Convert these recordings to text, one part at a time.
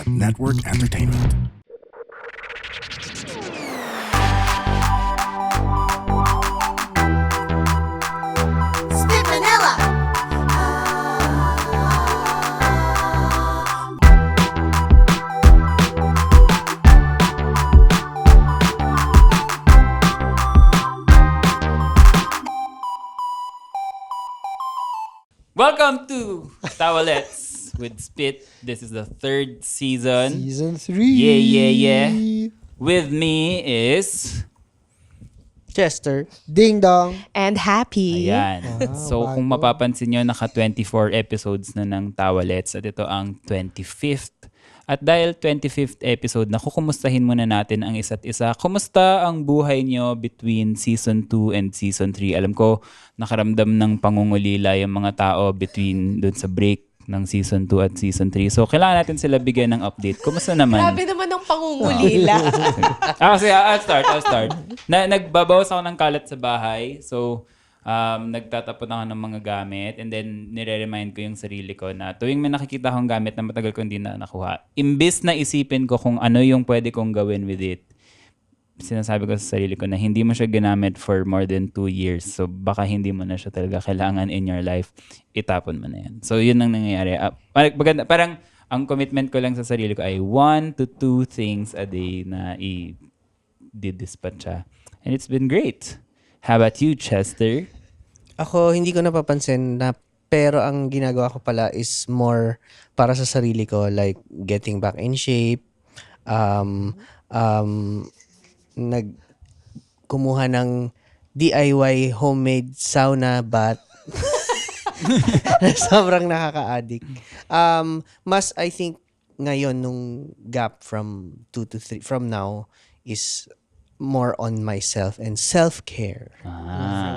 Network Entertainment. Spit Manila. Welcome to Tawalets with Spit. This is the third season. Season 3. Yeah. With me is... Chester. Ding dong. And happy. Ayan. So bago. kung mapapansin nyo, naka 24 episodes na ng Tawalets at ito ang 25th. At dahil 25th episode, kukumustahin muna natin ang isa't isa. Kumusta ang buhay nyo between Season 2 and Season 3? Alam ko, nakaramdam ng pangungulila yung mga tao between dun sa break ng Season 2 at Season 3. So, kailangan natin sila bigyan ng update. Kumusta naman? Grabe naman ang pangungulila. Kasi I'll start. Nagbabawas ako ng kalat sa bahay. So, nagtatapon ako ng mga gamit and then nire-remind ko yung sarili ko na tuwing may nakikita akong gamit na matagal ko hindi na nakuha, imbis na isipin ko kung ano yung pwede kong gawin with it, sinasabi ko sa sarili ko na hindi mo siya ginamit for more than 2 years. So, baka hindi mo na siya talaga kailangan in your life. Itapon mo na yan. So, yun ang nangyayari. Parang ang commitment ko lang sa sarili ko ay 1 to 2 things a day na i-dispatch siya. And it's been great. How about you, Chester? Ako, hindi ko napapansin na pero ang ginagawa ko pala is more para sa sarili ko, like getting back in shape, kumuha ng DIY homemade sauna bath. Sobrang nakaka-addict. Mas I think ngayon nung gap from 2 to 3 from now is more on myself and self-care.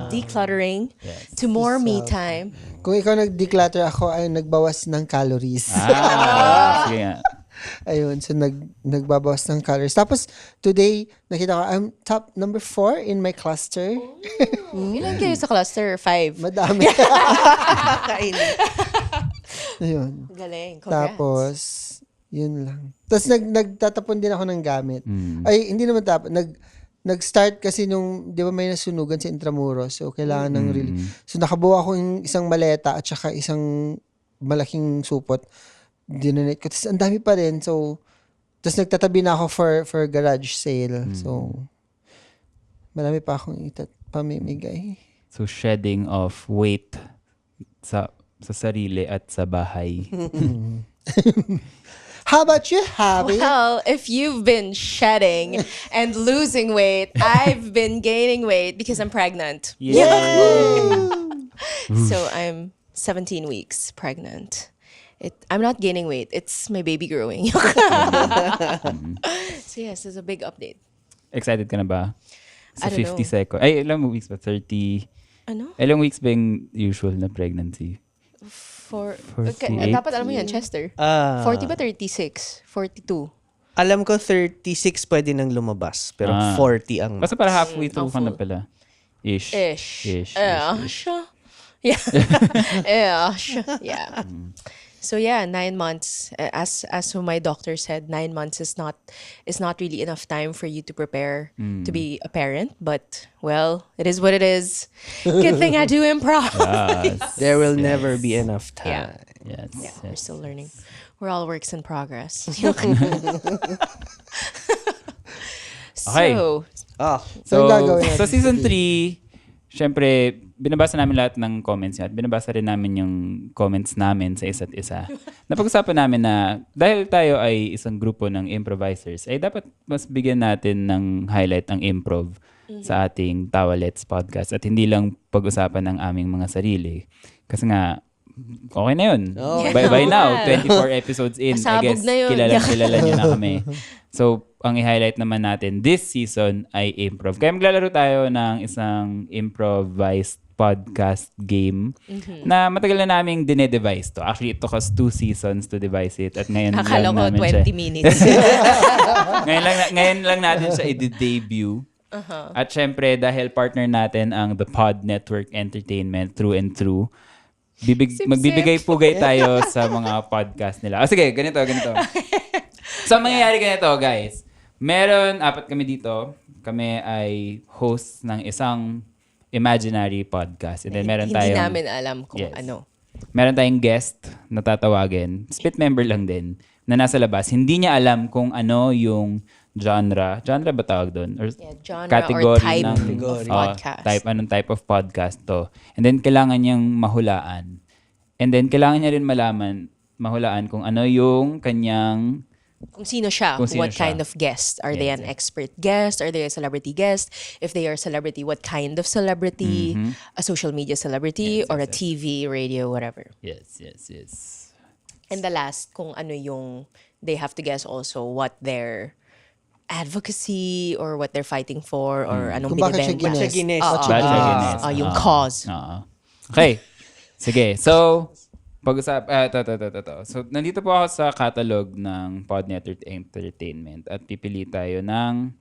Decluttering to more me time. Kung ikaw nag-declutter, ako ay nagbawas ng calories. Sige nga. Ayun, so nagbabawas ng calories. Tapos, today, nakita ko, I'm top number 4 in my cluster. Ilan kayo sa cluster? 5. Madami. Kainin. Ayun. Galing. Congrats. Tapos, yun lang. Tapos, nagtatapon din ako ng gamit. Ay, hindi naman tapon. Nag-start kasi nung, di ba may nasunugan sa Intramuros. So, kailangan ng relief. So, nakabuo ako yung isang maleta at saka isang malaking supot. Dinonate ko. Tapos, ang dami pa rin. So, tapos nagtatabi na ako for garage sale. So, marami pa akong pamimigay. So, shedding of weight sa sarili at sa bahay. How about you, Javi? Well, if you've been shedding and losing weight, I've been gaining weight because I'm pregnant. So I'm 17 weeks pregnant. I'm not gaining weight. It's my baby growing. So yes, it's a big update. Excited ka na ba? Sa I don't 50 seconds. Ay, ilang weeks ba? 30? Ano? Ilang weeks ba yung usual na pregnancy? Okay, 48? dapat alam mo yan, Chester. 40 ba 36? 42? Alam ko 36 pwede nang lumabas, pero 40 ang Basta para halfway through ka na pala. Ish. Yeah. Yeah. So yeah, 9 months. As my doctor said, 9 months is not really enough time for you to prepare to be a parent. But well, it is what it is. Good thing I do improv. there will never be enough time. Yes. Yeah, we're still learning. We're all works in progress. Okay. So, gagawin natin sa season 3, syempre, binabasa namin lahat ng comments niya at binabasa rin namin yung comments namin sa isa't isa. Napag-usapan namin na dahil tayo ay isang grupo ng improvisers, ay dapat mas bigyan natin ng highlight ang improv sa ating Tawalets podcast at hindi lang pag-usapan ng aming mga sarili. Kasi nga, okay na yun. By now, 24 episodes in, I Pasabog guess, na yun. kilala nyo na kami. So, ang i-highlight naman natin this season ay improv. Kaya maglalaro tayo ng isang improvised podcast game na matagal na naming dinedevise to. Actually, it took us 2 seasons to devise it. At ngayon Akala lang ko namin 20 siya. minutes. ngayon lang natin siya i-debut. At syempre, dahil partner natin ang The Pod Network Entertainment through and through, magbibigay pugay tayo sa mga podcast nila. Sige, ganito. So, mangyayari ganito, guys. Apat kami dito. Kami ay host ng isang imaginary podcast. And then meron Hindi tayong... namin alam kung Yes. ano. Meron tayong guest na tatawagin. Split member lang din na nasa labas. Hindi niya alam kung ano yung genre. Genre ba tawag doon? Or Yeah, genre category or type ng, of podcast. Anong type of podcast to. And then, kailangan niyang mahulaan. And then, kailangan niya rin mahulaan kung ano yung kanyang... Kung sino siya, Kung sino what siya. kind of guest. Are they an expert guest? Are they a celebrity guest? If they are celebrity, what kind of celebrity? A social media celebrity or a TV, radio, whatever. Yes. And the last, kung ano yung, they have to guess also what their advocacy or what they're fighting for or anong Kung bakit siya binibenta. gines. Oo. Bakit siya gines. Yung cause. Oo. Okay. Sige. So, ito. So, nandito po ako sa catalog ng Pod Network Entertainment at pipili tayo ng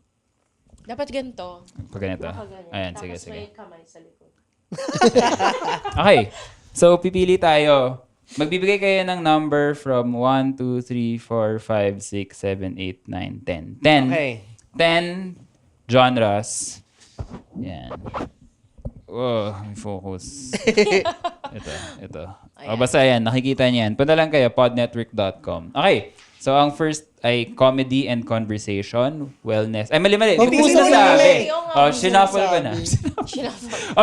Dapat ganito. pag ganito. Ayan, Tapos sige. may kamay sa likod. Okay. So, pipili tayo. Magbibigay kayo ng number from 1, 2, 3, 4, 5, 6, 7, 8, 9, 10. 10. Okay. 10 genres. Yan. Oh, may focus. ito. Basta yan, nakikita niyan. Punta lang kayo, podnetwork.com. Okay. So, ang first ay comedy and conversation, wellness. Ay, mali. Hindi ko sinasabi. Oh, shuffle ko na.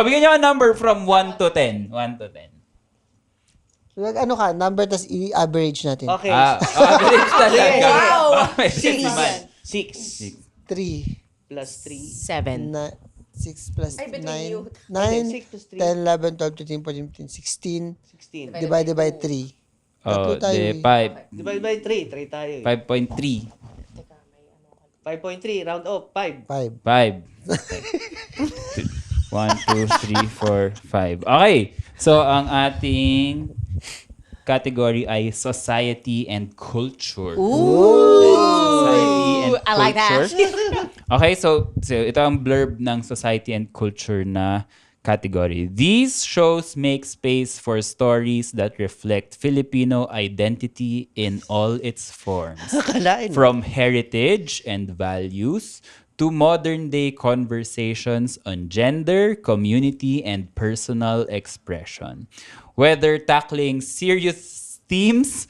Bigyan niyo ang number from 1 to 10. 1 to 10. Ano ka, number, tas i-average natin. Okay. Average talaga. Wow! Six. 3. Plus 3. 7. 6 plus Ay, between you. 9, 6 plus 10, 11, 12, 13, 14, 15, 16. Divided by 3. Oh, Tatlo tayo de eh. 5. Divide by 3, 3 tayo eh. 5.3. 5.3, round off, 5. 5. 5. 1, 2, 3, 4, 5. Okay. So, ang ating category ay society and culture. Society and I like that. Okay, so ito ang blurb ng society and culture na category. These shows make space for stories that reflect Filipino identity in all its forms. From heritage and values to modern-day conversations on gender, community, and personal expression. Whether tackling serious themes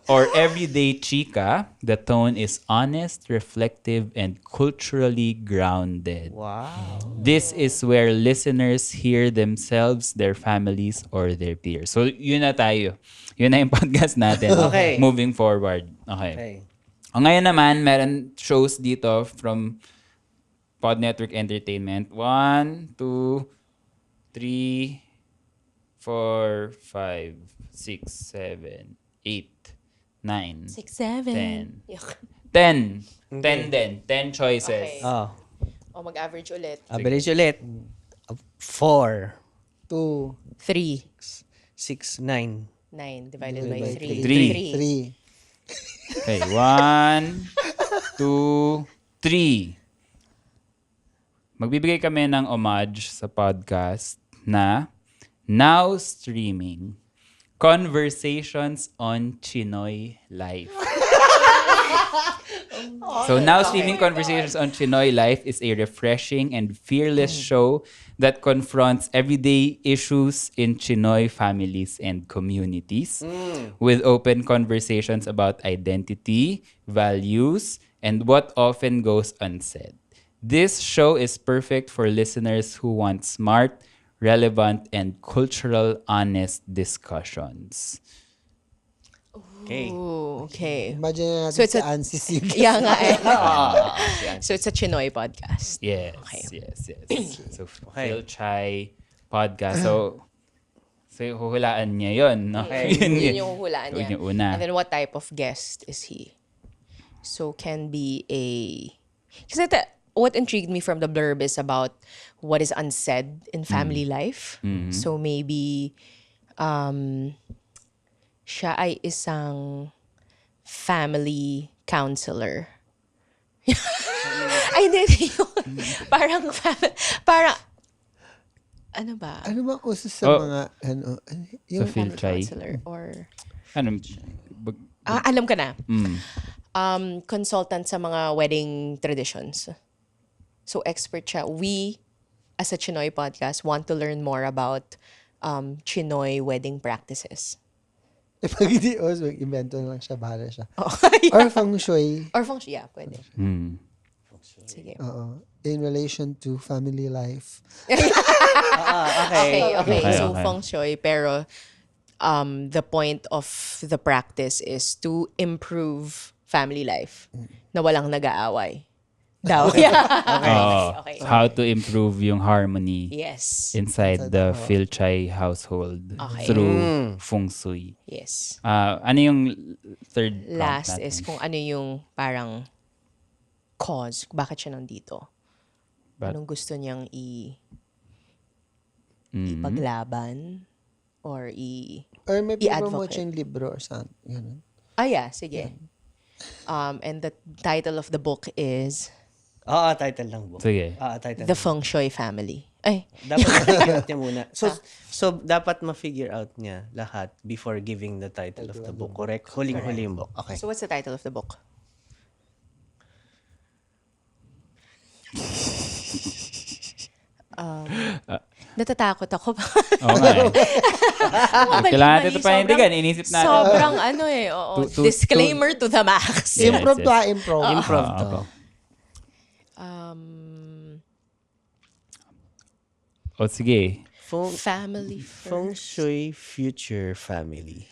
or everyday chica, the tone is honest, reflective, and culturally grounded. Wow. This is where listeners hear themselves, their families, or their peers. So, yun na tayo. Yun na yung podcast natin. Okay. Moving forward. Okay. Okay. O ngayon naman, meron shows dito from Pod Network Entertainment. 1, 2, 3, 4, 5, 6, 7, 8, 9, 6, 7. 10. 10 din. 10 choices. Okay. Oh. O mag-average ulit. Average ulit. 4, 2, 3. 6, 9. 9 divided by 3. Three. 3. Okay, 1, 2, 3. Magbibigay kami ng homage sa podcast na now streaming Conversations on Chinoy Life. So now streaming Conversations on Chinoy Life is a refreshing and fearless show that confronts everyday issues in Chinoy families and communities with open conversations about identity, values, and what often goes unsaid. This show is perfect for listeners who want smart, relevant, and cultural honest discussions. Okay. Ooh, okay. Imagine na natin So it's si a- Ansis yung Yeah nga eh. So it's a Chinoy podcast. Yes, Okay. yes. So, Phil Chai podcast. So huhulaan niya yun, no? Yun yung hulaan niya. Yun yung una. And then what type of guest is he? So can be a... Kasi what intrigued me from the blurb is about what is unsaid in family life. So maybe siya ay isang family counselor. Ay, hindi yun. Parang, ano ba? Ano ba uso sa Oh. mga, Sa Phil Family Chai. counselor or... Ano? alam ka na. consultant sa mga wedding traditions. So expert siya. We, as a Chinoy podcast, want to learn more about Chinoy wedding practices. Pag hindi, mag-invento na lang siya, bahala siya. Oh, Or feng shui. Or feng shui, yeah, pwede. Sige. In relation to family life. Okay. Okay, So okay. feng shui, pero the point of the practice is to improve family life na walang nag-aaway. Daw. Okay. How to improve yung harmony Yes. inside the Phil Chai household Okay. through feng shui. Yes. Ano yung third prompt Last natin? is kung ano yung parang cause, bakit siya nandito. Anong gusto niyang ipaglaban or Or may promote i-advocate. siya yung libro or something. Ganun. yeah, sige. And the title of the book is Title ng book. Sige. Title. The Feng Shui Family. Ay, Dapat ma-figure out niya muna. So dapat ma-figure out niya lahat before giving the title of the book. Correct? Huling-huli yung book. Okay. so what's the title of the book? Natatakot ako. Oo nga eh. Kailangan natin ito panindigan. Inisip natin. Sobrang oo. Disclaimer to the max. Yeah. Improv to yes. improv. Improv to. Opo. Sige. Family Feng first. Shui Future Family.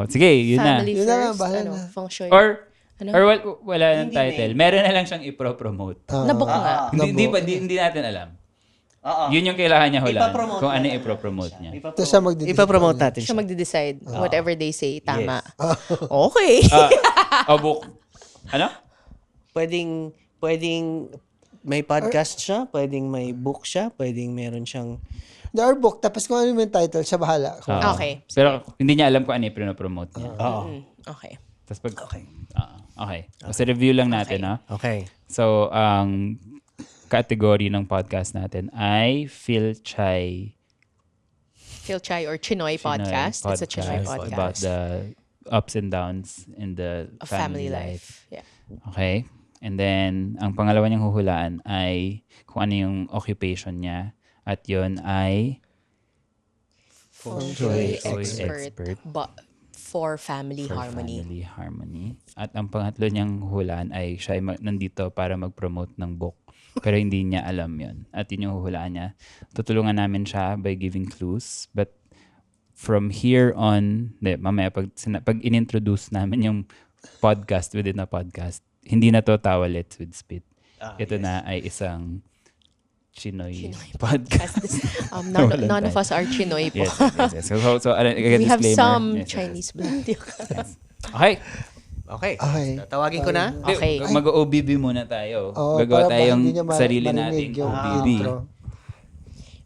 Sige, yun na. Family Yun na nga, first. bahala Ano, na. Feng Shui. Or Ano? wala ng title. Meron na lang siyang ipro-promote. Nabook nga. Hindi natin alam. Yun yung kailangan niya hulaan. Ipapromote Kung ano natin. i-promote niya. Tapos siya magdidesisyon. Ipapromote natin Siya siya. magde-decide. Whatever they say, tama. Yes. Okay. Book. Ano? Pwedeng may podcast siya, pwedeng may book siya, pwedeng meron siyang Or book. Tapos kung ano yung title, siya bahala. Okay. Pero hindi niya alam kung ano i-promote niya. Okay. Tapos pag... Okay. Basta review lang natin, ha? Okay. So, ang category ng podcast natin ay Phil Chai Phil Chai or Chinoy podcast. It's a Chinoy podcast. about the ups and downs in the Of family life. Yeah. Okay? And then, ang pangalawa niyang huhulaan ay kung ano yung occupation niya. At yun ay Feng Shui Shui expert. for family for harmony. family harmony. At ang pangatlo niyang huhulaan ay siya ay nandito para mag-promote ng book. Pero hindi niya alam yun. At yun yung huhulaan niya. Tutulungan namin siya by giving clues. But from here on, mamaya pag in-introduce namin yung podcast within a podcast, hindi na to Tawalets with Spit. Ito na ay isang Chinoy podcast. None of us are Chinoy po. Yes. So We have disclaimer. some Yes. Chinese blood. Okay. Okay. Okay. Tawagin ko na. Okay. Mag-OBB muna tayo. Oo, Gagawa para tayong hindi niya sarili marinig nating yung OBB.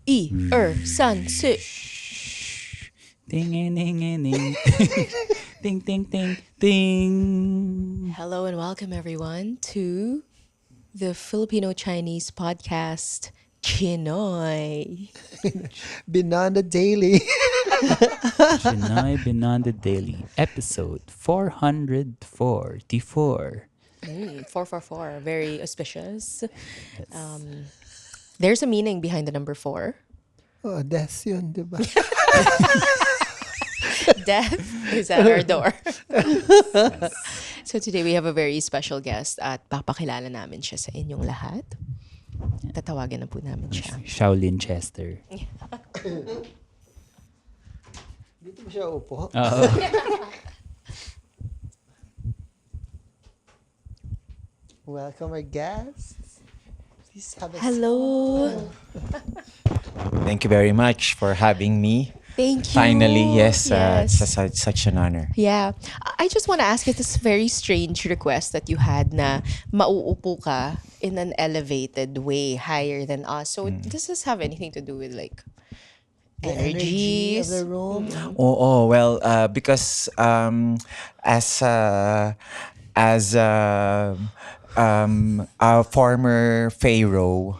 intro. San, si. Ting, ting, ting, ting, ting, ting, ting. Hello and welcome everyone to the Filipino-Chinese podcast, Chinoy. Binanda Daily. Chinoy Beyond the Daily, episode 444. 444, very auspicious. There's a meaning behind the number 4. Oh, death yun, di ba? Death is at our door. So today we have a very special guest at papakilala namin siya sa inyong lahat. Tatawagan na po namin siya. Shaolin Chester. Dito ba siya upo? Oo. Welcome our guests. Please have a Hello. Thank you very much for having me. Thank you. Finally, yes, Yes. it's such an honor. Yeah. I just want to ask you this very strange request that you had na mauupo ka in an elevated way higher than us. So does this have anything to do with like the energy of energies? the room. Well, because as a former pharaoh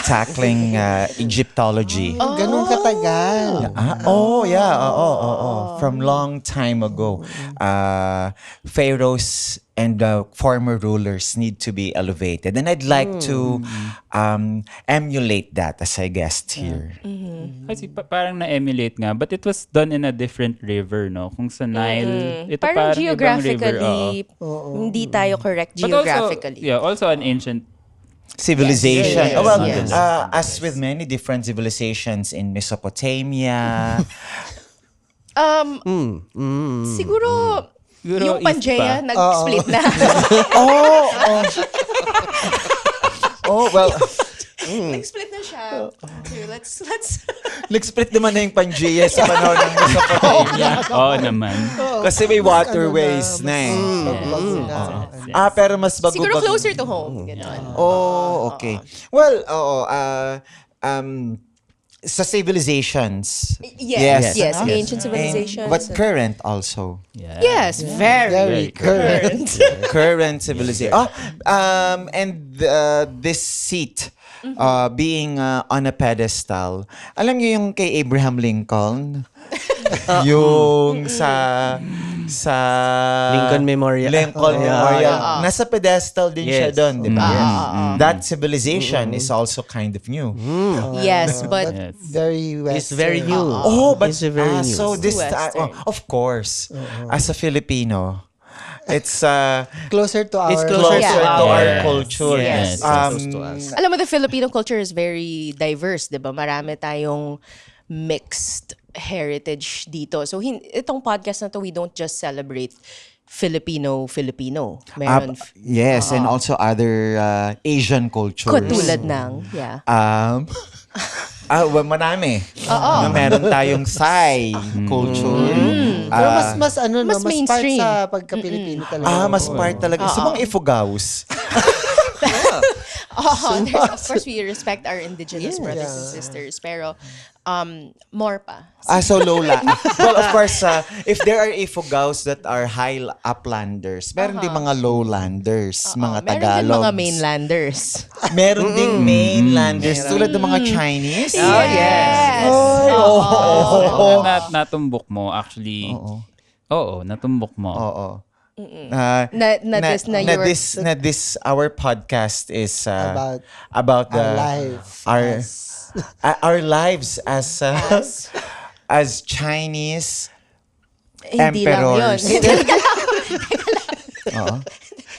tackling Egyptology. Ganun katagal. From long time ago, pharaohs and former rulers need to be elevated, and I'd like to emulate that as a guest here. Kasi parang na-emulate nga, but it was done in a different river, no? Kung sa Nile, ito Parang parang ibang river. geographically, hindi tayo correct But geographically. also an ancient Civilization. Yes. Oh, well, Yes. as with many different civilizations in Mesopotamia, Siguro, yung East Pangaea pa. nag-split na. well, Nag-split na siya. Here, let's nag-split naman na yung Pangaea sa panahon ng Mesopotamia. Oo naman. Kasi may waterways na eh. Pero mas bago. siguro closer to home. Ganon. Okay. Well, sa civilizations. Yes, Yes. ancient civilizations. But current also. Yes, very Current. Current civilization. And this seat being on a pedestal. Alam niyo yung kay Abraham Lincoln? Yung sa Lincoln Memorial. Nasa pedestal din siya Yes. doon, di ba? That civilization is also kind of new. Yes, but Very Western. It's very new. But It's very new. so this Western. of course, as a Filipino, it's Closer to our... It's closer closer to our Yes. culture. Yes. Close to us. alam mo, the Filipino culture is very diverse, di ba? Marami tayong mixed heritage dito. So, itong podcast na to, we don't just celebrate Filipino. Meron Yes, and also other Asian cultures. katulad ng, Marami. Meron tayong Thai culture. Pero mas ano, no? mas Mas part mainstream. sa pagka-Pilipino talaga. Mas part talaga. Sa mga Ifugaos. of course, we respect our indigenous brothers and sisters. Pero, more pa. So Lola. Well, of course, if there are Ifugaos that are high uplanders, meron din mga lowlanders, mga Meron din Tagalogs. mga mainlanders. Meron ding mainlanders, tulad ng mga Chinese. Yes! Natumbok mo, actually. Oo, natumbok mo. Oo. This our podcast is About the our life. our lives as Chinese hindi lang yun. emperors.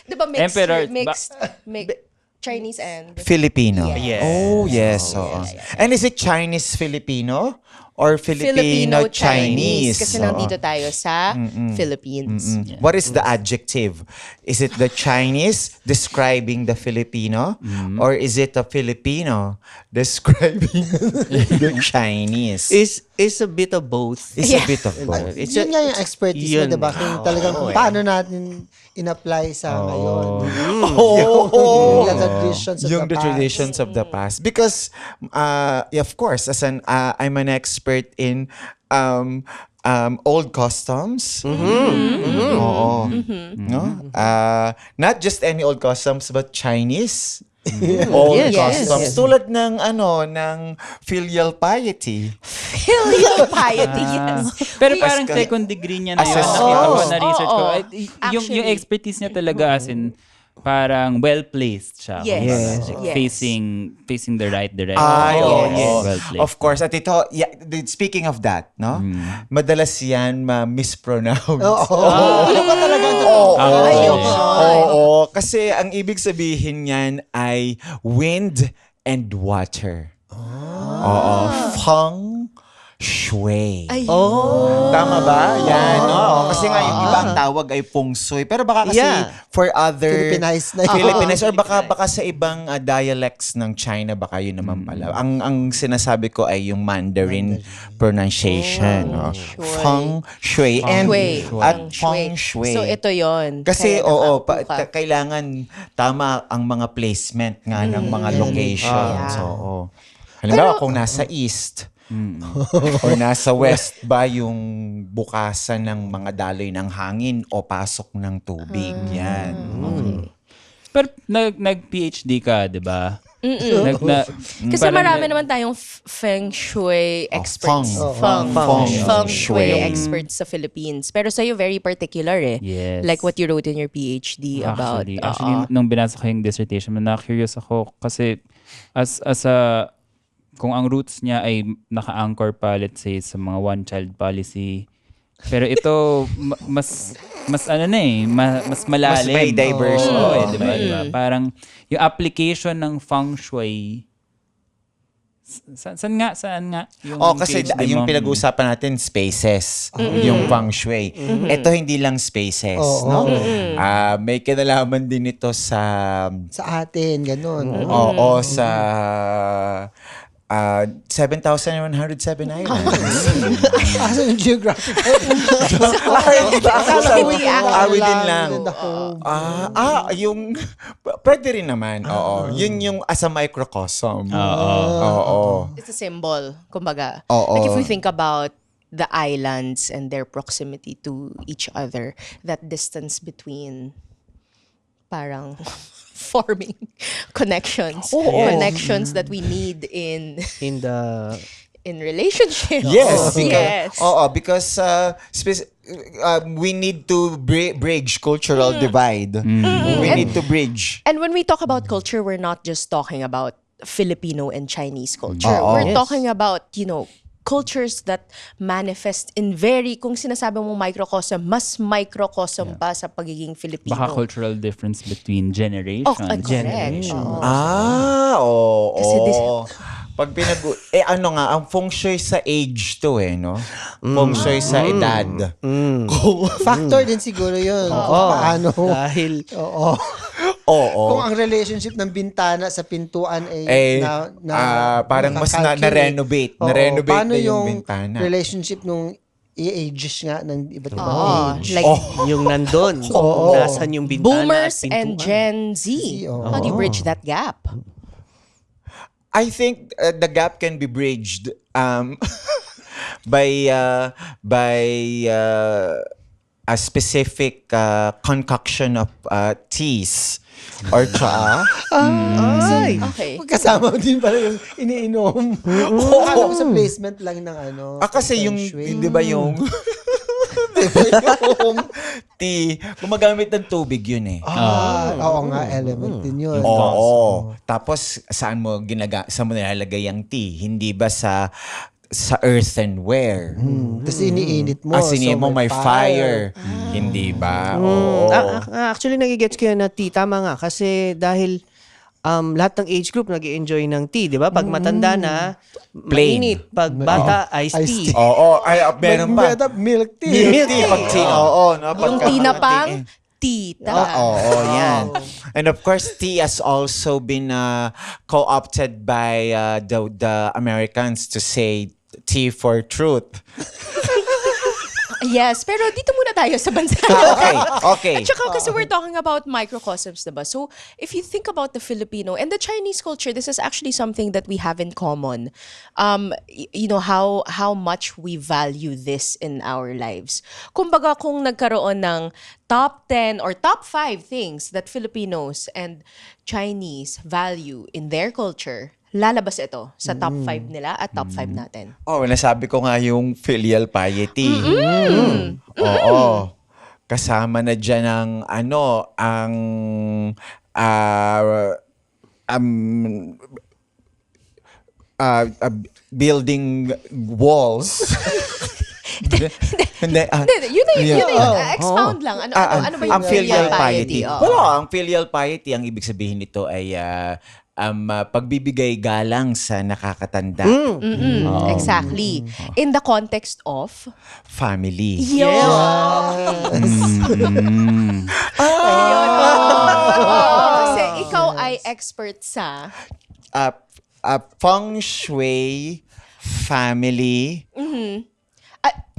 Diba Emperor, mixed Chinese and Filipino. Yes. Oh, yes. Oo. And is it Chinese Filipino or Filipino Chinese? Kasi Oo. nandito tayo sa Philippines. What is the adjective? Is it the Chinese describing the Filipino? Or is it a Filipino describing the Chinese? It's a bit of both. It's a bit of both. It's Yun nga yung expertise mo, yun. diba? Kung talagang kung paano natin in-apply sa ngayon. Yung traditions of Yung the the past. traditions of the past. Because, of course, as I'm an expert in old customs. Oo. No? Not just any old customs, but Chinese. Old Yes. customs. Tulad ng filial piety. Filial piety, yes. Pero parang second degree niya na yun. Nakita ko na research ko. Ay, yung Actually, expertise niya talaga as in parang well-placed siya. Yes. Kumbaga. Yes. Facing the right direction. Yes. Well-placed. Of course. At ito, speaking of that, no? Madalas yan ma-mispronounce. Ano ba talaga? Oo. Kasi ang ibig sabihin niyan ay wind and water. Oo. Feng Shui. Tama ba? Yan. Oo. Kasi nga yung ibang tawag ay feng shui. Pero baka kasi for other Filipinized na yun. Filipinized or baka sa ibang dialects ng China, baka yun naman pala. Ang sinasabi ko ay yung Mandarin pronunciation. Feng Shui. And at feng shui. So, ito yon. Kasi Kaya kailangan tama ang mga placement nga ng mga locations. Yeah. Oo. Halimbawa, kung nasa east, Or nasa west ba yung bukasan ng mga daloy ng hangin o pasok ng tubig. Yan. Pero nag-PhD ka, di ba? Kasi marami naman tayong feng shui experts. Feng Shui shui. experts sa Philippines. Pero sa'yo, very particular eh. Yes. Like what you wrote in your PhD about. Actually, nung binasa ko yung dissertation, na-curious ako kasi as a kung ang roots niya ay naka-anchor pa, let's say, sa mga one-child policy. Pero ito, mas malalim. Mas may diverse. Diba? Parang yung application ng feng shui, saan nga? Kasi PhD yung mo? pinag-uusapan natin, spaces. Yung feng shui. Ito hindi lang spaces. No? May kinalaman din ito sa Sa atin, ganun. sa 7,107 islands. Asa yung geographic? Within lang. Within the home. Yung pwede rin naman. Oo. Yun yung as a microcosm. Oo. It's a symbol, kumbaga. Oo. Like if we think about the islands and their proximity to each other, that distance between parang forming connections. Connections that we need in relationships. Yes. Yes. Because we need to bridge cultural divide. We need to bridge. And when we talk about culture, we're not just talking about Filipino and Chinese culture. Oo. We're talking about, cultures that manifest in kung sinasabi mo microcosm, mas microcosm pa sa pagiging Filipino. Baka cultural difference between generations. Correct. Oo. Oo. Kasi Pag ang feng shui sa age to no? Feng shui sa edad. Factor din siguro yun. Paano? Dahil Oo. Kung ang relationship ng bintana sa pintuan ay parang mas na-renovate. Oo. Na-renovate Paano na yung yung bintana. relationship nung i-ages nga ng iba't ibang Oo. age? Like yung nandun, Oo. nasan yung bintana boomers at and pintuan. Gen Z. Oo. How do you bridge that gap? I think the gap can be bridged by a specific concoction of teas or cha. Okay. Kasama din pala yung iniinom. Akala ko sa placement lang ng Kasi feng yung, shui. di ba yung tea, gumagamit ng tubig yun eh. Oo nga, element din yun. Oo. Tapos saan mo nilalagay ang tea? Hindi ba sa earthenware? Tapos iniinit mo. Sinihin mo may fire. Hindi ba? Oo. Actually, nagigets ko yun na tea. Tama nga. Kasi dahil lahat ng age group nag-enjoy ng tea, di ba? Pag matanda na, Plain. mainit. Pag bata, iced Iced tea. Oo. Meron pa. Milk tea. Milk tea. Pag tea. Oo. No? Yung tinapang tita. Oo, yan. And of course, tea has also been co-opted by the Americans to say tea for truth. Yes, pero dito muna tayo sa bansa. Okay. At saka kasi we're talking about microcosms, diba? So, if you think about the Filipino and the Chinese culture, this is actually something that we have in common. How much we value this in our lives. Kumbaga, kung nagkaroon ng top 10 or top 5 things that Filipinos and Chinese value in their culture, lalabas ito sa top 5 nila at top 5 natin. Nasabi ko nga yung filial piety. Oo. Kasama na dyan ang building walls. Hindi. Yun na yun. Expound lang. Ano ba yung Ang filial piety. Oo. Wala, ang filial piety, ang ibig sabihin nito ay pagbibigay galang sa nakakatanda. Exactly. In the context of Family. Kasi ikaw ay expert sa Feng shui, family.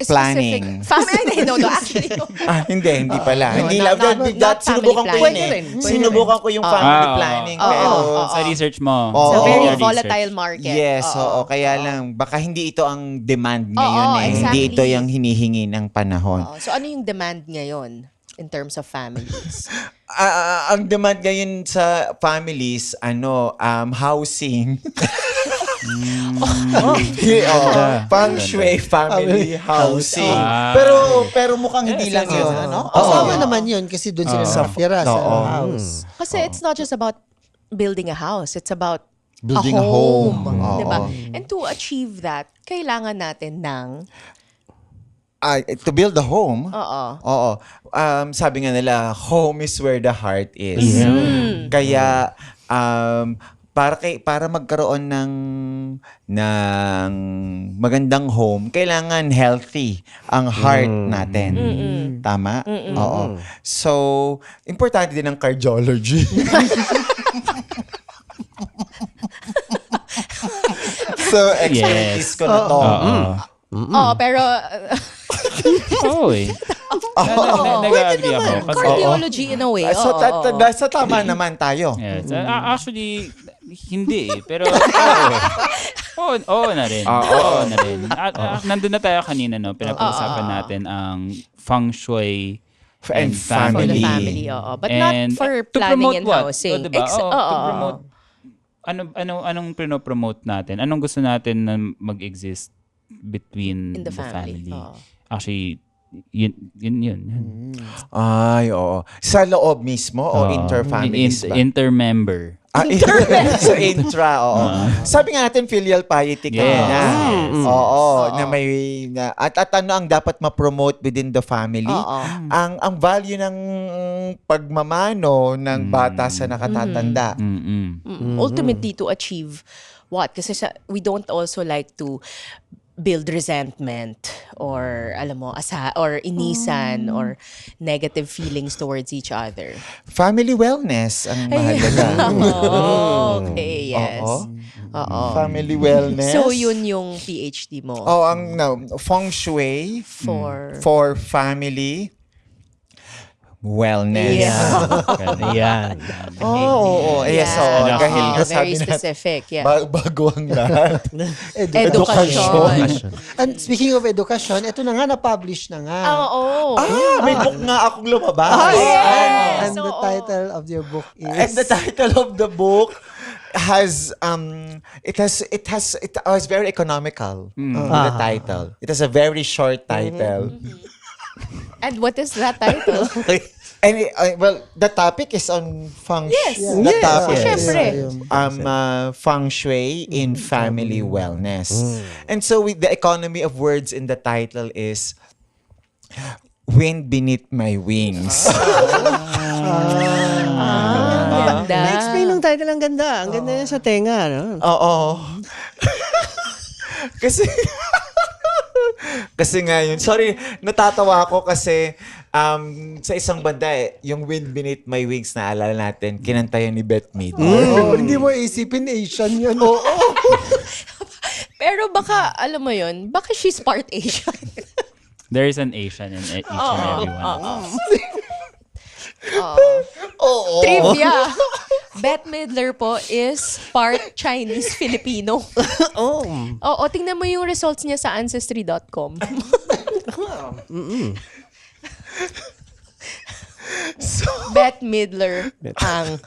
planning. Family, no, actually, no. Hindi pala. No, Hindi not- lang. not- That, not sinubukan ko family yun planning. eh. Pwede rin. Sinubukan ko yung family oo. planning. Oo, Pero, oo. Sa research mo. Oo. It's a very Your volatile research. market. yes, Oo. oo. Kaya lang, baka hindi ito ang demand ngayon Oo, eh. Hindi exactly. ito yung hinihingi ng panahon. Oo. So ano yung demand ngayon in terms of families? Ang demand ngayon sa families, housing. Feng shui family housing. Ah. Pero mukhang hindi lang yes, yun, yes. ano? Kasama naman yun kasi doon sila nakatira sa Oo. house. Kasi it's not just about building a house. It's about Building a a home. home. Diba? Oo. And to achieve that, kailangan natin ng... To build a home, Oo. oo. Sabi nga nila, home is where the heart is. Kaya para magkaroon ng magandang home, kailangan healthy ang heart natin. Tama? Oo. So, importante din ang cardiology. So, expertise ko na to. Oo, pero... Oo eh. Nag-agree ako. Kasi, cardiology in a way. So, Oo. sa tama naman tayo. yes. Actually, hindi eh. Pero, oo na rin. Oo na rin. Nandun na tayo kanina, no? Pinag-uusapan natin ang feng shui and For the family. family, oo. But And not for to planning promote and what? housing. Oh, diba? To oo. promote, anong pinopromote natin? Anong gusto natin na mag-exist between In the family. Oo. Actually, yun. Ay, oo. Sa loob mismo o interfamilies ba? Intermember. So intra, oo. Sabi nga natin filial piety kanina. Yes. Oo, na may at ano ang dapat ma-promote within the family? Oo. Ang value ng pagmamano ng bata sa nakatatanda. Ultimately, to achieve what? Kasi we don't also like to build resentment or or inisan or negative feelings towards each other. Family wellness ang mahalaga. Okay, yes. Oo. Family wellness. So yun yung PhD mo Oh, feng shui for family wellness. Yeah. Yan. Oo. Yes, oo. Yeah. Dahil nga Very sabi natin, specific, yeah. bago ang lahat. Edukasyon. And speaking of education, ito na nga, na-publish na nga. Oo. May book nga akong lumabas. And the title of your book is... And the title of the book has very economical. The title. It has a very short title. And what is that title? And the topic is on feng shui. Yes. The topic is Syempre. feng shui in family wellness. And so the economy of words in the title is Wind Beneath My Wings. Ganda. Na-explain ng title, ang ganda. Ang ganda yan sa tenga, no? Oo. Kasi nga yun. Sorry, natatawa ako kasi sa isang banda yung Wind Beneath My Wings, naalala natin, kinanta yun ni Bette Midler. Hindi mo isipin Asian yun. Pero baka, alam mo yun, baka she's part Asian. There is an Asian in each and every one. Trivia. Bette Midler po is part Chinese Filipino. Oo, tingnan mo yung results niya sa ancestry.com. Bette Midler ang...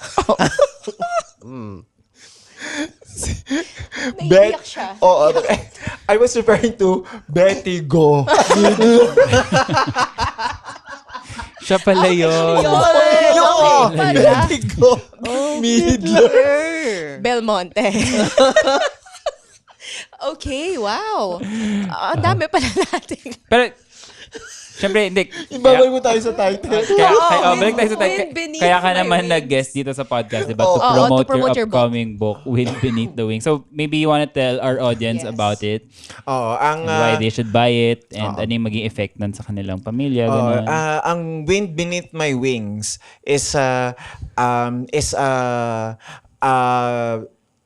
Naiiyak siya. Oo. I was referring to Betty Go. Siya pala yun. Betty Go. Midler. Belmonte. Okay, wow. Ang dami pala natin. Pero, syempre, hindi. Ibabay mo tayo sa title. Balik tayo sa Wind Beneath Kaya ka My naman Wings. nag-guest dito sa podcast, diba? Oo, To to promote promote your your book. upcoming book, Wind Beneath the Wings. So, maybe you wanna tell our audience Yes. about it, Oo, and why they should buy it, and ano yung maging effect nun sa kanilang pamilya, gano'n. ang Wind Beneath My Wings is a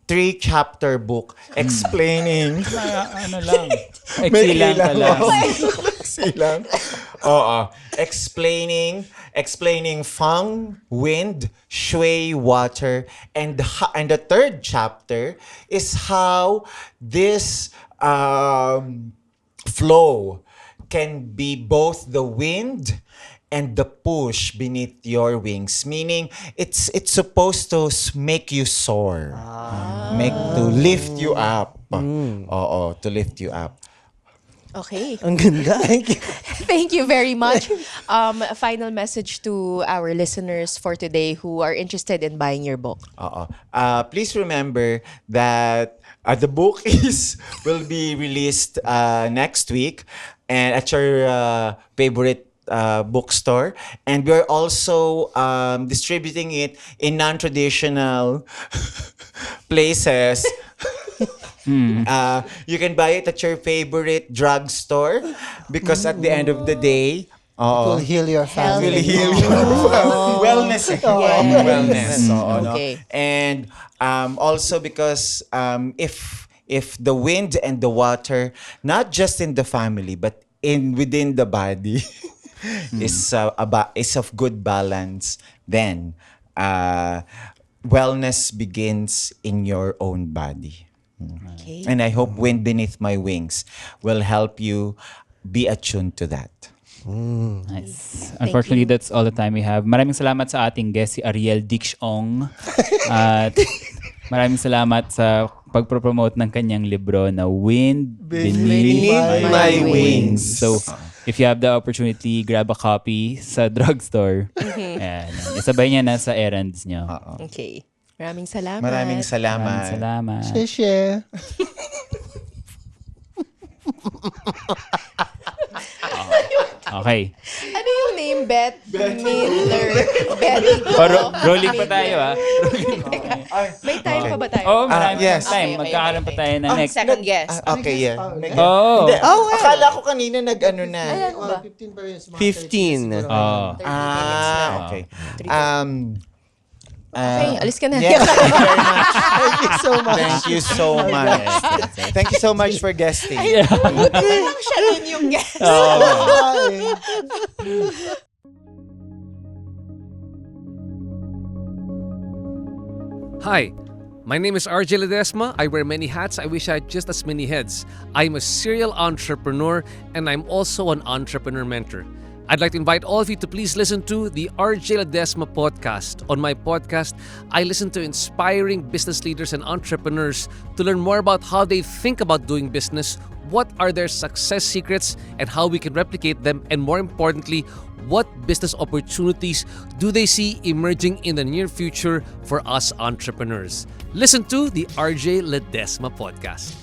3-chapter book explaining Ano lang. Excellent ilan pala. Sexy lang. Oo. Explaining feng, wind, shui, water, and the third chapter is how this flow can be both the wind and the push beneath your wings, meaning it's supposed to make you soar, to lift you up. Oo, to lift you up. Okay. Ang ganda. Thank you very much. A final message to our listeners for today who are interested in buying your book. Please remember that the book will be released next week and at your favorite bookstore, and we're also distributing it in non-traditional places. You can buy it at your favorite drugstore because at the end of the day, It will heal your family. will heal you. Wellness. Wellness. No? Okay. And also because if the wind and the water, not just in the family but within the body, is of good balance, then wellness begins in your own body. Okay. And I hope Wind Beneath My Wings will help you be attuned to that. Nice. Unfortunately, that's all the time we have. Maraming salamat sa ating guest, si Ariel Dixong. At maraming salamat sa pagpropromote ng kanyang libro na Wind Beneath My Wings. So, if you have the opportunity, grab a copy sa drugstore. Ayan. Isabay niya na sa errands niyo. Okay. Maraming salamat. Maraming Maraming salamat. salamat. Share. Okay. Ano yung name? Beth Miller. Betty Go. Rolling pa tayo, ha? May time pa ba tayo? Oo, marami yes. pang time. Okay, Magkakaroon pa tayo na next. Second guest. Okay, yeah. Oo. Hindi, akala ko kanina nag-ano na. Ayan ba? 15 pa rin. 15. Oo. Okay. Okay, alis ka na. Yes, thank you very much. Thank you so much. Thank you so much. Thank you so much for guesting. Siya nun yung guest. Hi, my name is RJ Ledesma. I wear many hats. I wish I had just as many heads. I'm a serial entrepreneur and I'm also an entrepreneur mentor. I'd like to invite all of you to please listen to the RJ Ledesma podcast. On my podcast, I listen to inspiring business leaders and entrepreneurs to learn more about how they think about doing business, what are their success secrets, and how we can replicate them, and more importantly, what business opportunities do they see emerging in the near future for us entrepreneurs. Listen to the RJ Ledesma podcast.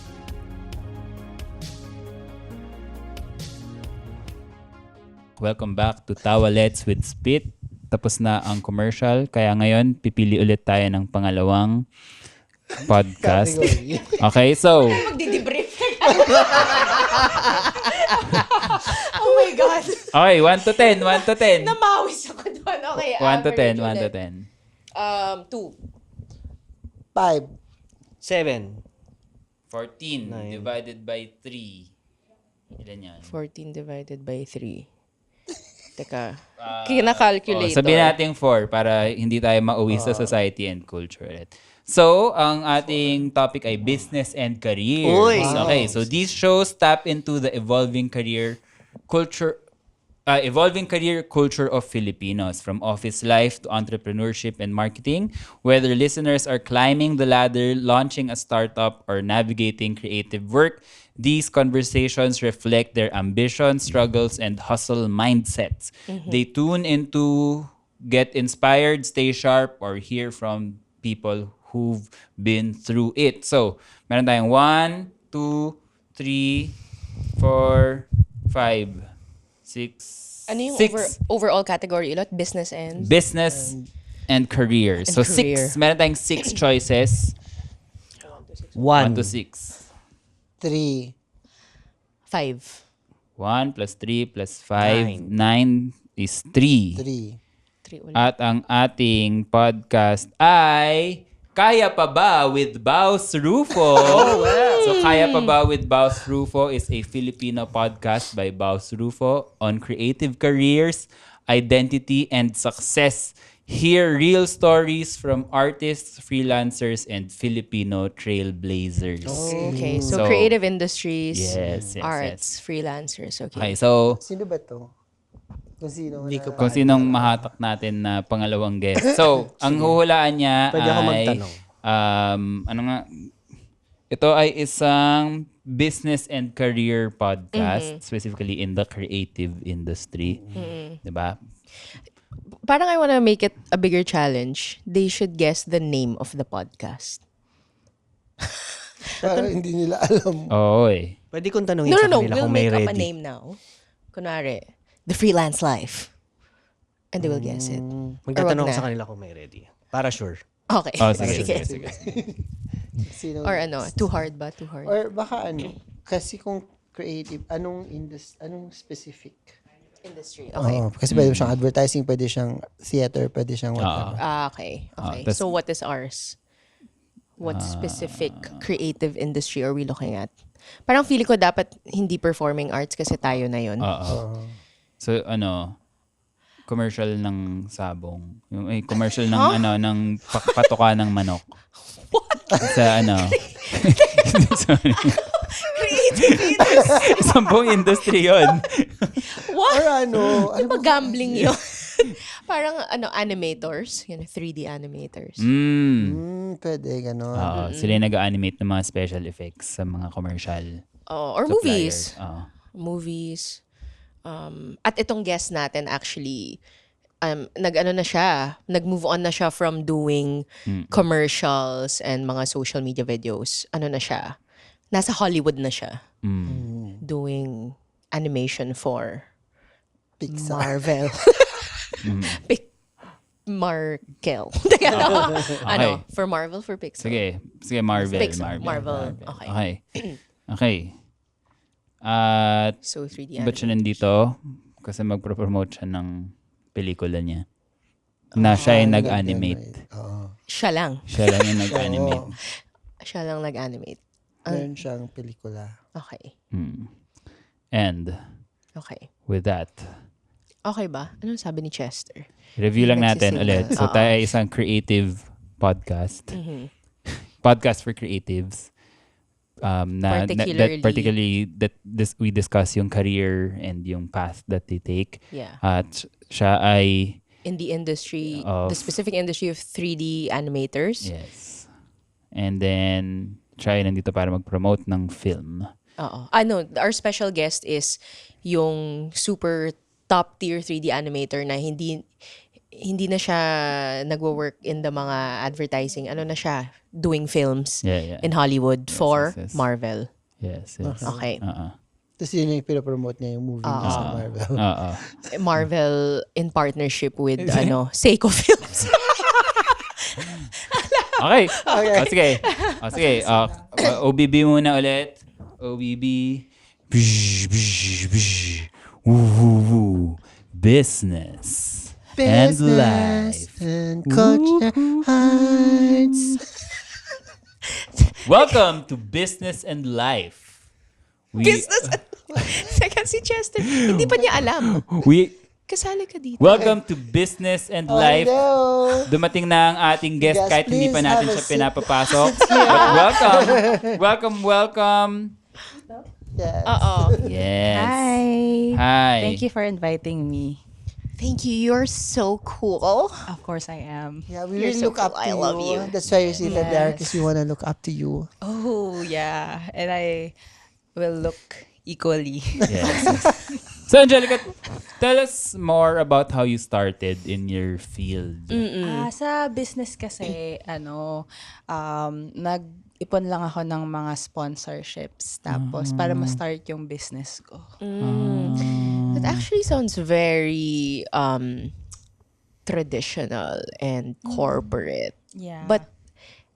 Welcome back to Tawalets with Spit. Tapos na ang commercial, kaya ngayon pipili ulit tayo ng pangalawang podcast. Okay, so Magdi-debrief ka. Oh my God. okay, 1 to 10, 1 to 10. Namawis ako doon. Okay. 1 to 10, 1 average to ulit. 10. 2. 5. 7. 14 divided by 3. Ilan yan? 14 divided by 3. Teka. Kina-calculate. Sabihin natin 4 para hindi tayo mauwi sa society and culture ulit. So, ang ating topic ay business and career. Okay, so these shows tap into the evolving career culture of Filipinos, from office life to entrepreneurship and marketing. Whether listeners are climbing the ladder, launching a startup, or navigating creative work, these conversations reflect their ambitions, struggles, and hustle mindsets. They tune into get inspired, stay sharp, or hear from people who've been through it. So, meron tayong 1, 2, 3, 4, 5, 6, Ano yung 6. overall category ulit? Business and? Business and career. So, career. 6. Meron tayong 6 choices. 1 to 6. 3. 5. 1 plus 3 plus 5, 9 is 3. 3. 3 ulit. At ang ating podcast ay Kaya Pa Ba with Baus Rufo. So Kaya Pa Ba with Baus Rufo is a Filipino podcast by Baus Rufo on creative careers, identity, and success. Hear real stories from artists, freelancers, and Filipino trailblazers. Okay, so So, creative industries, Yes, arts, freelancers. Okay, Okay. so Sino ba to? Kung sino? Hindi ko kung sinong mahatak natin na pangalawang guest. So, ang huhulaan niya Pwede ako ay magtanong. ano nga, ito ay isang business and career podcast, specifically in the creative industry. Diba? Parang I wanna make it a bigger challenge. They should guess the name of the podcast. Parang hindi nila alam. Oo eh. Pwede kong tanungin No, sa no, no. kanila We'll kung may make up a ready. name now. Kunwari, The Freelance Life. And they will guess it. Magtatanong Or ako wag sa na. kanila kung may ready. Para sure. Okay. Oh, sige. Sino? Or ano, too hard ba? Too hard. Or baka ano, kasi kung creative, anong specific? Industry. Okay. Oo, kasi pwede siyang advertising, pwede siyang theater, pwede siyang whatever. Okay. tas- So what is ours? What specific creative industry are we looking at? Parang feeling ko dapat hindi performing arts kasi tayo na yun. Oo. So, commercial ng sabong. Yung commercial ng ng patuka ng manok. What? Sa Sorry. Isang buong industry yun. Or ano, Di ba gambling yun? Parang animators. 3D animators. pwede, gano'n. Oo, sila yung nag-animate ng mga special effects sa mga commercial. Or suppliers. movies. Oo. Movies. At itong guest natin actually, nag-move on na siya from doing commercials and mga social media videos. Ano na siya? Nasa Hollywood na siya. Doing animation for Pixar. Marvel. Markel. Teka lang. For Marvel, for Pixar. Sige, Marvel. Pixar, Marvel. Okay. Okay. At So 3D ba't siya nandito? Kasi magpropromote siya ng pelikula niya. Na siya yung nag-animate. Siya lang. Siya lang yung nag-animate. Siya lang nag-animate. Meron siyang pelikula. Okay. And Okay. with that, Okay ba? Anong sabi ni Chester? review lang natin Nagsising ulit. na. So tayo ay isang creative podcast. Podcast for creatives. Particularly- We discuss yung career and yung path that they take. Yeah. At siya ay In the industry, Of- the specific industry of 3D animators. yes. And then siya ay nandito para mag-promote ng film. Oo. No, our special guest is yung super top tier 3D animator na hindi na siya nagwo-work in the mga advertising. Ano na siya? Doing films Yeah. in Hollywood for yes. Marvel. Yes. Okay. Tapos yun yung pinopromote niya yung movie niya sa Marvel. Marvel in partnership with Seiko Films. Okay. Sige. OBB muna ulit. OBB. Woo. Business. And life. And culture hearts. Welcome to Business and Life. Teka, si Chester, hindi pa niya alam. Kasali ka dito. Welcome to Business and Life. Hello. Dumating na ang ating guest Yes, kahit hindi pa please natin have a siya seat. pinapapasok. But welcome. Yes. Yes. Hi. Hi. Thank you for inviting me. Thank you. You're so cool. Of course I am. Yeah, we You're really so look up cool. to I love you. That's why you see that there, Yes. because we want to look up to you. Oh, yeah. And I will look equally. Yes. So Angelica, tell us more about how you started in your field. Sa business kasi, nag-ipon lang ako ng mga sponsorships. Tapos, para ma-start yung business ko. That actually sounds very traditional and corporate. Yeah. But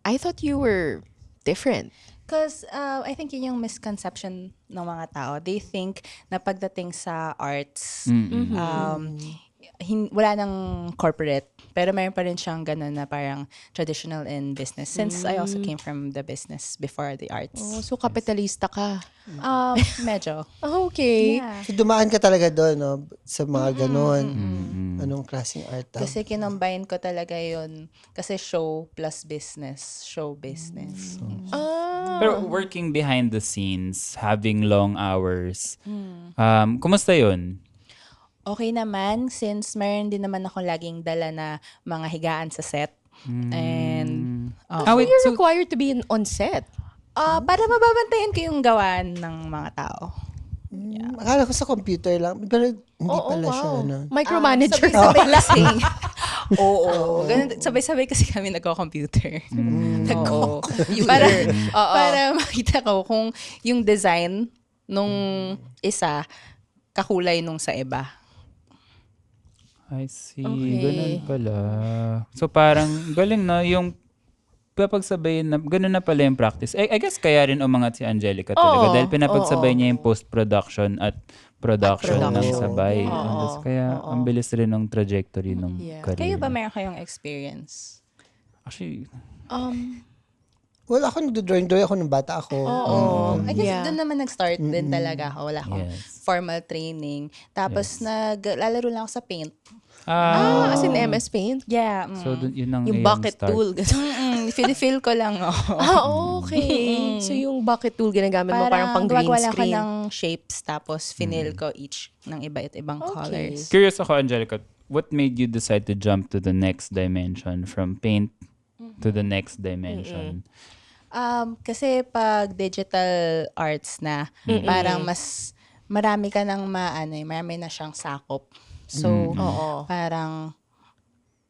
I thought you were different. Because I think yun yung misconception ng mga tao. They think na pagdating sa arts, wala nang corporate. Pero mayroon pa rin siyang ganun na parang traditional in business since I also came from the business before the arts. Oh, so kapitalista ka. Medyo. Okay. Yeah. So dumaan ka talaga doon, no? Sa mga ganon. Anong klaseng art daw? Kasi kinombine ko talaga yun. Kasi show plus business. Show business. Pero working behind the scenes, having long hours, kumusta yun? Okay naman since meron din naman ako laging dala na mga higaan sa set. And Ah, wait, You're so- required to be on set. para mababantayan ko yung gawaan ng mga tao. Akala ko sa computer lang. Pero hindi pala siya. Ano. Micromanager. Sabay-sabay kasi. Oo. Ganun, sabay-sabay kasi kami nagko-computer. Para makita ko kung yung design nung isa kakulay nung sa iba. I see. Okay. Ganun pala. So parang galing na yung papagsabayin na ganun na pala yung practice. I guess kaya rin umangat si Angelica talaga dahil pinapagsabay niya yung post-production at production ng sabay. Tapos kaya ang bilis rin ng trajectory ng career. Kayo ba meron kayong experience? Actually, Well, ako nagdo-drawing ako nung bata ako. I guess doon naman nag-start din talaga ako. Wala akong Yes. formal training. Tapos naglalaro lang ako sa paint. As in MS Paint? Yeah. so yun ang iyong Yung bucket start. tool. Feel ko lang ako. Okay. So yung bucket tool ginagamit mo parang pang green gumagawa lang ako screen. ng shapes tapos finil ko each ng iba't ibang colors. Curious ako, Angelica, what made you decide to jump to the next dimension from paint to the next dimension? Kasi pag digital arts na, parang mas marami ka nang marami na siyang sakop. So, parang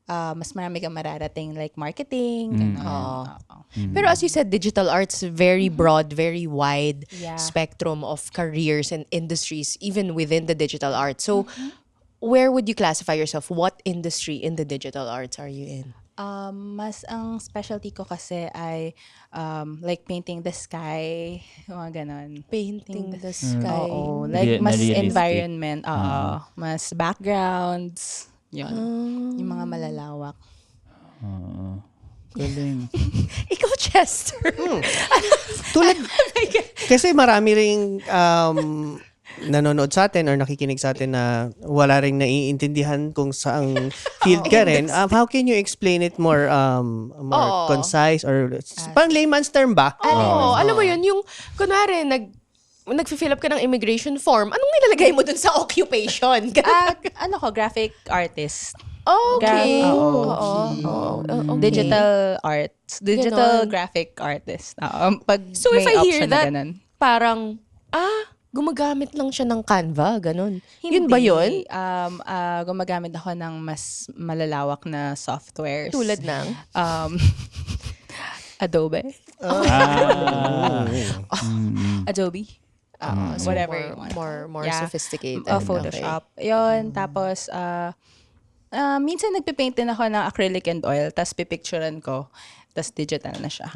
mas marami kang mararating like marketing, ganun. Pero as you said, digital arts, very broad, very wide Yeah. spectrum of careers and industries, even within the digital arts. So, where would you classify yourself? What industry in the digital arts are you in? Mas ang specialty ko kasi ay like painting the sky, mga ganon. Painting the sky. Oo, like mas Realistic. environment, mas backgrounds, yun. Yung mga malalawak. Galing. Ikaw, Chester. Tulad, kasi marami ring nanonood sa atin or nakikinig sa atin na wala ring naiintindihan kung saang field ka rin. How can you explain it more concise or pang layman's term ba? Alam mo yun, yung, kunwari, nag-fill up ka ng immigration form, anong nilalagay mo dun sa occupation? Graphic artist. Okay. Digital arts. Digital Ganon. graphic artist. Pag So if may I hear option na that, ganon. parang, gumagamit lang siya ng Canva, ganun. Yun ba yun? Gumagamit ako ng mas malalawak na softwares. Tulad ng? Adobe. Adobe. So whatever you want. more Yeah. sophisticated. Photoshop. Yun. Tapos, minsan nagpipaint din ako ng acrylic and oil, tapos pipicturean ko, tapos digital na siya.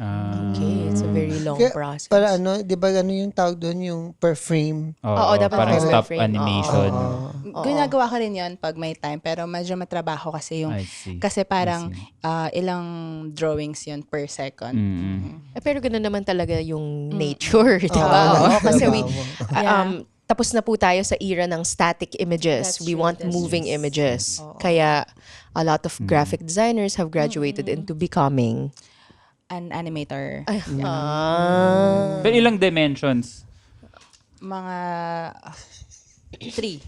Okay, it's a very long Kaya, process. para di ba yung tawag doon yung per frame? Oo, dapat parang may stop frame. animation. Ginagawa ko rin yun pag may time, pero medyo matrabaho kasi yung, I see. kasi parang ilang drawings yun per second. Pero ganoon naman talaga yung nature, di ba? Oo, kasi tapos na po tayo sa era ng static images. We want moving images. Kaya a lot of graphic designers have graduated into becoming An animator. Pero ilang dimensions? Mga 3.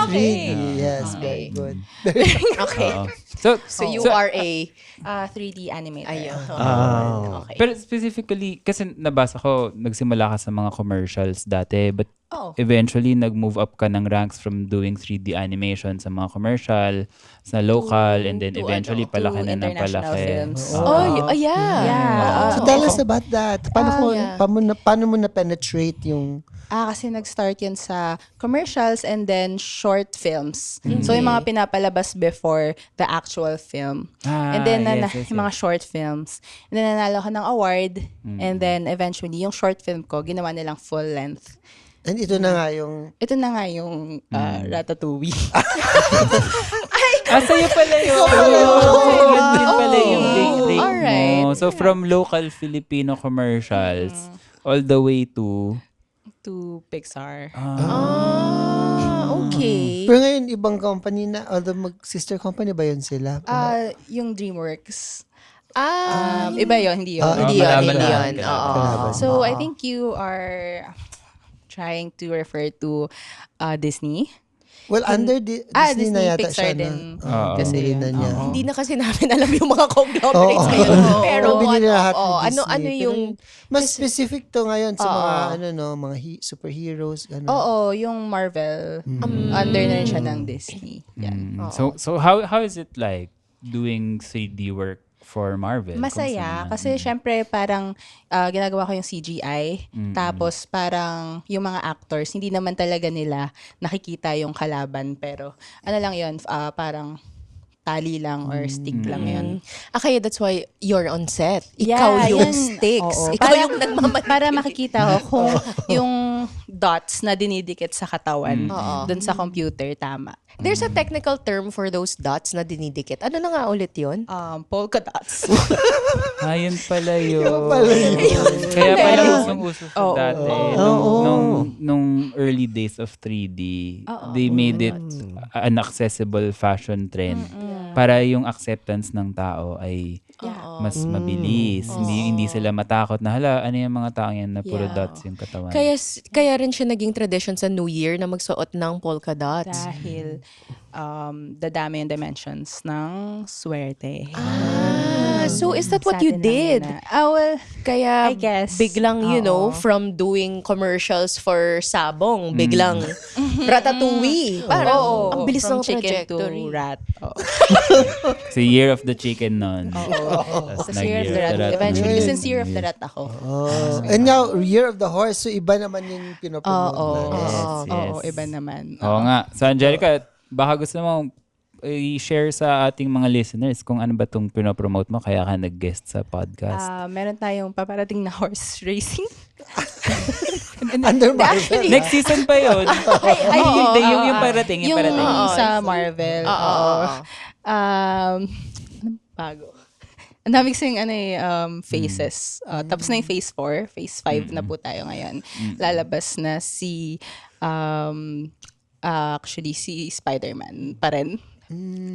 okay. Yes, very good. Okay. Oo. So you are a 3D animator. ayun. Okay. Pero specifically, kasi nabasa ko, nagsimula ka sa mga commercials dati, but eventually nag-move up ka ng ranks from doing 3D animation sa mga commercial, sa local, and then eventually palaki na ng international palaki. films. Yeah. So tell us about that. yeah. Paano mo na-penetrate yung... Kasi nag-start yun sa commercials and then short films. So, yung mga pinapalabas before the actual film. And then, yung mga short films. And then, nanalo ko ng award. And then, eventually, yung short film ko, ginawa nilang full length. And ito na nga yung... Ito na nga yung Ratatouille. Sa'yo pala yun. Yun pala yung take Alright. mo. So, from local Filipino commercials, all the way to... To Pixar. Okay. Pero ngayon, ibang company na, although mag-sister company ba yun sila? Yung DreamWorks. Ah, Iba yun, hindi yun. hindi yun, malaman hindi na. yun. Oo. So, I think you are trying to refer to Disney. Well, under Disney na yata Pixar siya na. din. Kasi Kasi na niya. Hindi na kasi namin alam yung mga conglomerates ngayon. Pero binili lahat ni ano Disney. yung... Pero mas specific to ngayon sa mga mga superheroes. Oo, yung Marvel. Under na rin siya ng Disney. Yan. So how is it like doing 3D work for Marvel? Masaya. Kasi syempre parang ginagawa ko yung CGI. Tapos parang yung mga actors, hindi naman talaga nila nakikita yung kalaban. Pero ano lang yun, parang tali lang or stick lang yun. Kaya that's why you're on set. Ikaw yung sticks. Oo. Ikaw yung nagmamadali. Para makikita ko kung yung dots na dinidikit sa katawan dun sa computer, tama. There's a technical term for those dots na dinidikit. Ano na nga ulit yun? Polka dots. Yun pala yun. Kaya pala usong-uso sa dati. Nung early days of 3D, they made it an accessible fashion trend. Para yung acceptance ng tao ay mas mabilis. Hindi sila matakot na, ano yung mga taong yan na puro dots yung katawan. Kaya rin siya naging tradition sa New Year na magsuot ng polka dots. Dahil dadami yung dimensions ng swerte. So is that what Sa you atin did? lang muna. Well, Kaya I guess. biglang, from doing commercials for Sabong, biglang Ratatouille. Parang ang bilis ng from chicken trajectory. to rat. So year of the chicken nun. Tapos Sa Year of the Rat. nag-year Eventually, since Year of the Rat ako. And now, Year of the Horse, so iba naman yung pinopromote. Oo, iba naman. Oo nga. So Angelica, baka gusto mo i-share sa ating mga listeners kung ano ba itong pinopromote mo kaya ka nag-guest sa podcast. Meron tayong paparating na horse racing. Under Marvel. Next season pa yun. Ay, hindi. Yung parating. Yung parating. Sa Marvel. Anong bago? Ang dami kasing phases. Tapos na yung phase 4. Phase 5 na po tayo ngayon. Lalabas na si actually si Spider-Man pa rin.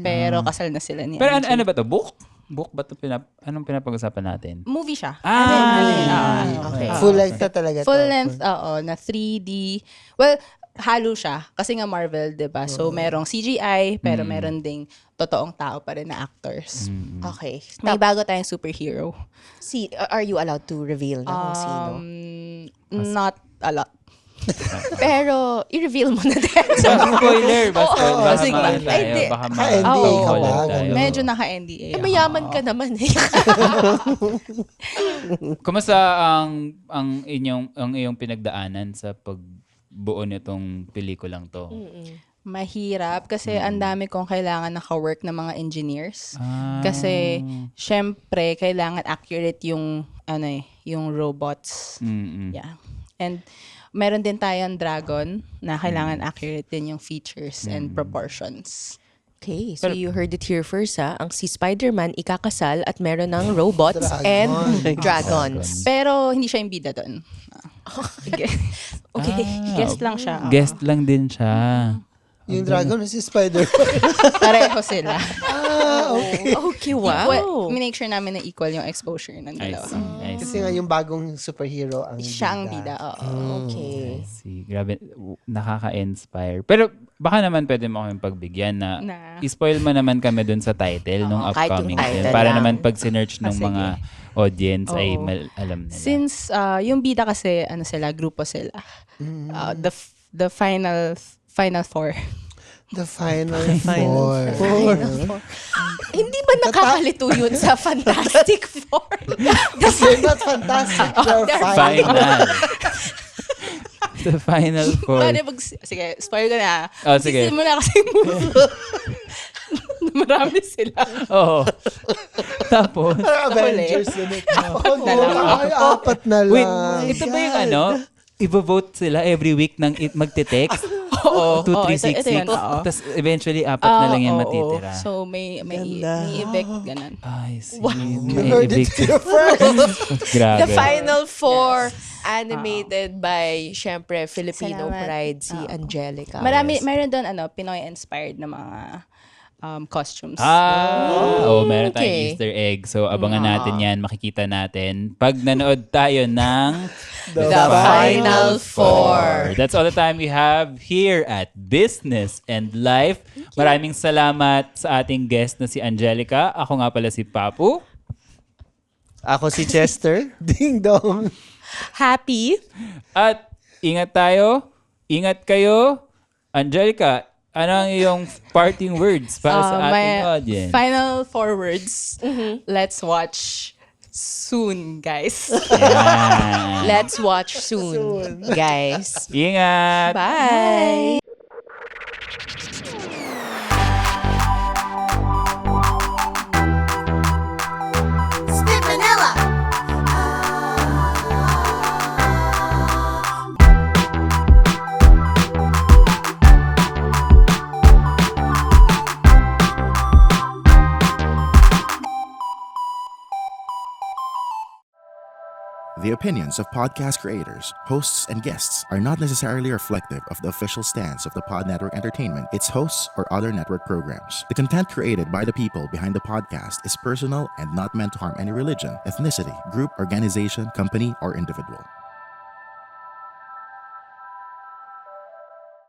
Pero kasal na sila niya. Pero ano ba to? Book? Book ba to? Anong pinapag-usapan natin? Movie siya. Okay. Full length na talaga. Full length, na 3D. Well, halo siya. Kasi nga Marvel, diba? So, merong CGI, pero meron ding totoong tao pa rin na actors. Okay. May bago tayong superhero. Are you allowed to reveal na kung sino? Not a lot. Pero, i-reveal mo na din. Spoiler. Baka sige. mahal tayo. Ay, Baka NDA ka mahal ba? tayo. Medyo naka-NDA. Mayaman ka naman eh. Kumusta ang iyong pinagdaanan sa pagbuo nitong pelikulang to? Mahirap kasi ang dami kong kailangan naka-work ng mga engineers. Kasi syempre kailangan accurate yung yung robots. Yeah. And meron din tayong dragon na kailangan accurate din yung features and proportions. Okay, so you heard it here first Ang si Spider-Man ikakasal at meron ng robots and dragons. Pero hindi siya yung bida doon. Okay. Guest lang siya. Guest lang din siya. Yung dragon si Spider. Pareho sila. Okay, wow. Make sure namin na equal yung exposure ng dalawa. I see. Kasi nga yung bagong superhero ang Siya ang bida. Okay. See, grabe, nakaka-inspire. Pero baka naman pwede mo kami pagbigyan na i-spoil mo naman kami dun sa title nung kahit upcoming yung title film. Para lang. naman pag sinerch ng Sige. mga audience ay alam nila. Since yung bida kasi grupo sila. The final four. The final four. Hindi ba nakakalito yun sa Fantastic Four? They're not fantastic. They're final. Final. The final four. Sige, spoil ko na. Oh, sige. Sisimula kasi yung movie. Marami sila. Oo. Tapos, Avengers yun. na lang. Ay, apat na lang. wait, ito ba yung ibo-vote sila every week ng magte-text? Oo. 2, 3, ito 6, 6. yun, oo. Tapos eventually, 4 na lang yung Oo. matitira. So, may evict, ganun. I see. You heard it here first. Grabe. The Final Four, animated by, syempre, Filipino Salamat. pride, si Angelica. Meron doon, Pinoy-inspired na mga costumes. Meron tayong Okay. Easter egg. So, abangan natin yan. Makikita natin. Pag nanood tayo ng The Final Four. That's all the time we have here at Business and Life. Maraming salamat sa ating guest na si Angelica. Ako nga pala si Papu. Ako si Chester. Ding dong. Happy. At ingat tayo. Ingat kayo. Angelica, ano ang iyong parting words para sa ating audience? Final 4 words. Let's watch soon, guys. Yan. Let's watch soon, guys. Ingat. Bye. Spit Manila. The opinions of podcast creators, hosts, and guests are not necessarily reflective of the official stance of the Pod Network Entertainment, its hosts, or other network programs. The content created by the people behind the podcast is personal and not meant to harm any religion, ethnicity, group, organization, company, or individual.